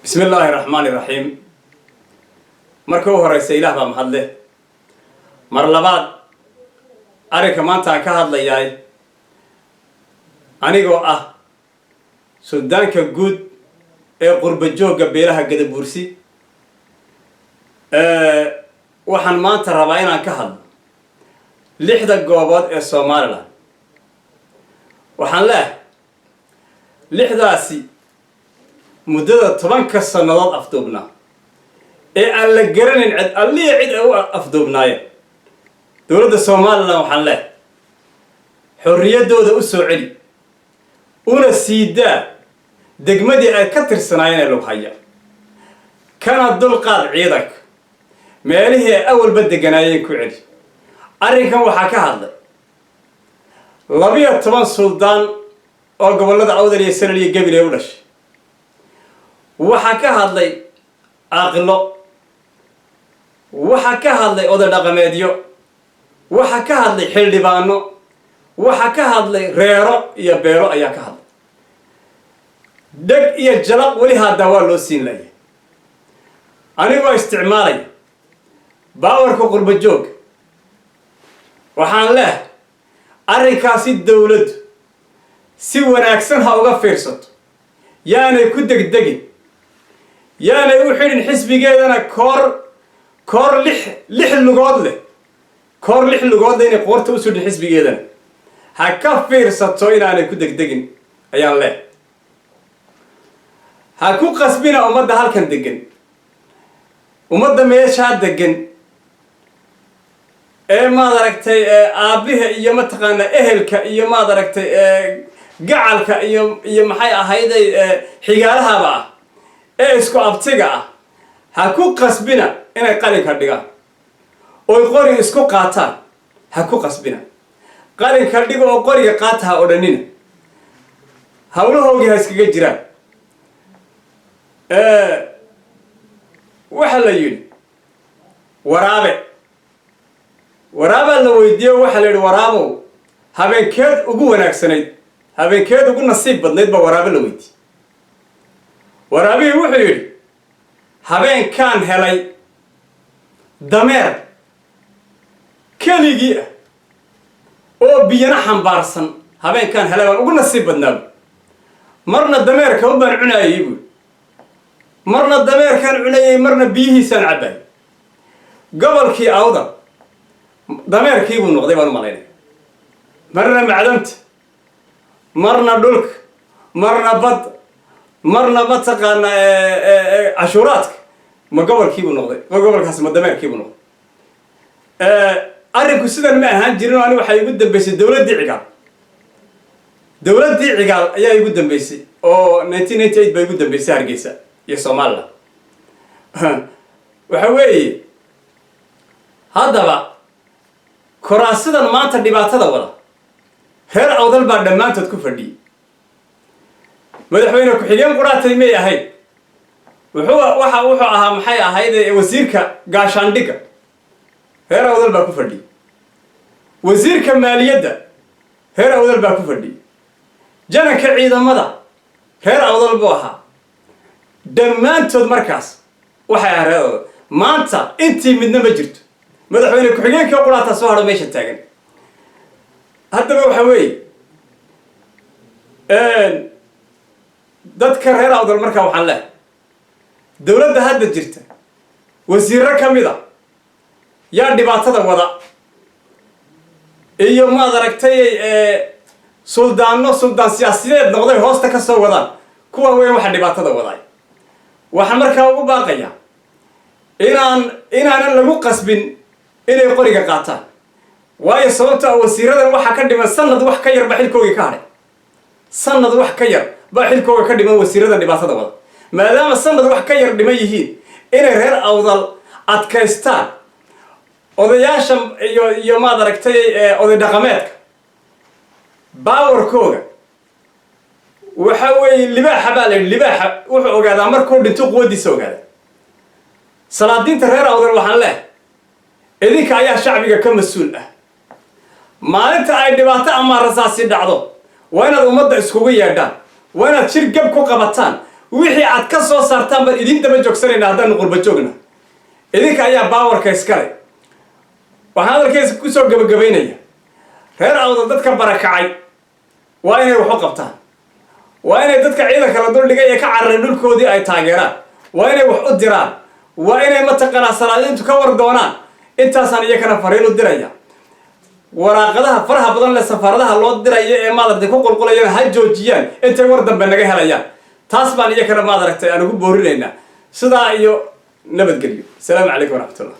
بسم الله الرحمن الرحيم markuu horeysay ilaah baa mahadle mar labaad arrinka maanta ka hadlayay anigoo ah suldaanka guud ee qurba jooga beelaha Gadabuursi waxaan maanta rabaa inaan ka hadlo lixda goobood ee Soomaaliland waxaan leeyahay lixdaasi muddada 10 sanadood afduubnaa ee aan la garanin cid alliya cid ay u afduubnaayeen dowladda Soomaaliland waxaan leeyahay xorriyadooda u soo celi una siidaa degmadii ay ka tirsanaayeen ee lug haya kana dulqaad ciidanka meelihii ay awalba deganaayeen ku celi arrinkan waxaa ka hadlay 12 suldaan oo gobolada Awdal iyo Sanaag iyo Gabiley u dhashay waxaa ka hadlay aqlo waxaa ka hadlay oday dhaqameedyo waxaa ka hadlay xildhibaano waxaa ka hadlay reero iyo beelo ayaa ka hadlay dag iyo jalaq wali hada waa loo siin lahayd anigoo isticmaalay baawarka qurba joog waxaan leeyahay arrinkaasi dawladdu si wanaagsan ha uga fiirsato yaanay ku degdegin yaanay u xidhin xisbigeedana koor lix lugood leh inay qoorta u sudhin xisbigeedana ha ka fiirsato inaanay ku degdegin ayaan leeyahay ha ku qasbina ummadda halkan degan ummadda meeshaa degan ee maad aragtay aabiha iyo mataqaana ehelka iyo maad aragtay gacalka iyo maxay ahayday xigaalahaba ah ee isku abtiga ah ha ku qasbina inay qalinka dhigaan oo qori isku qaataan ha ku qasbina qalinka dhigo oo qoriga qaata ha odhanina hawlahoogi ha iskaga jiraan waxa la yiri waraabe la weydiiyo waxa la yiri waraabo habeenkeed ugu wanaagsanayd habeenkeed ugu nasiib badnayd ba waraabe la weydiiyay waraabi wuxuu yiri habeenkan helay dameer keligii oo biyana xambaarsan habeenkan helay waan ugu nasiib badnaa marna dameerka u baan cunayay buu marna dameerkan cunayay marna biyihiisan cabay gobolkii Awdal dameerkii buu noqday baan u maleynay marna macdanta marna dhulka marna bad marna mataqaana cashuuraadka ma gobolkii buu noqday gobolkaas ma dameerkii buu noqday arrinku sidan ma ahaan jirin oo waxa igu dambeysay dawladii cigaal ayaa igu dambeysay oo 1998 bay igu dambeysay Hargeysa iyo Soomaaliland waxa weeye haddaba koraasidan maanta dhibaatada wada reer Awdal baa dhamaantood ku fadhiyay madaxweyne ku xigeen quraatay may ahayd wuxuu ahaa maxay ahayd wasiirka gaashaandhiga reer Awdal baa ku fadhiyay wasiirka maaliyadda reer Awdal baa ku fadhiyay jananka ciidamada reer Awdal buu ahaa dhamaantood markaas waxay ahayd maanta intii midna ma jirto madaxweyne ku xigeenka quraata soo haro meesha taagan haddaba waxa weeye dadka reer Awdal marka waxaan leeyahay dawladda hadda jirta wasiirro kamid ah yaa dhibaatada wada iyo maad aragtay suldaan siyaasiyeed noqday hoosta ka soo wadaan kuwa weyn waxa dhibaatada waday waxaan markaa ugu baaqayaa inaanan lagu qasbin inay qoriga qaataan waayo sababta wasiiradan waxa ka dhiman sanad wax ka yar baxilkooga ka hadhay sanad wax ka yar baxilkooga ka dhiman wasiiradan dhibaatada wada maadaama sanad wax ka yar dhiman yihiin inay reer Awdal adkaystaan odayaasha iyo maad aragtay oday dhaqameedka baawarkooga waxa weeye libaaxa wuxuu ogaadaa markuu dhinto quwadiisa ogaada salaadiinta reer Awdal waxaan leeyahay idinka ayaa shacbiga ka mas'uul ah maalinta ay dhibaato ama rasaasi dhacdo waa inaad ummadda iskugu yeedhaan waa inaad shir gab ku qabataan wixii aad ka soo saartaan baan idin daba joogsanayna haddaan qurba joogna idinka ayaa baawarka iskale waxaan hadalkaysa ku soo gabagabaynaya reer awda dadka barakacay waa inay wax u qabtaan waa inay dadka ciidanka la duldhigay ee ka cararay dhulkoodii ay taageeraan waa inay wax u diraan waa inay mataqaanaa salaadiintu ka war doonaan intaasaan iyakana fariin u diraya waraaqadaha faraha badan leh safaaradaha loo diraya ee maadartay ku qulqulayana ha joojiyaan intay war dambe naga helayaan taas baan iyakana maadaragtay aan ugu boorinaynaa sidaa iyo nabadgelyo asalaamu calaykum waraxmatullah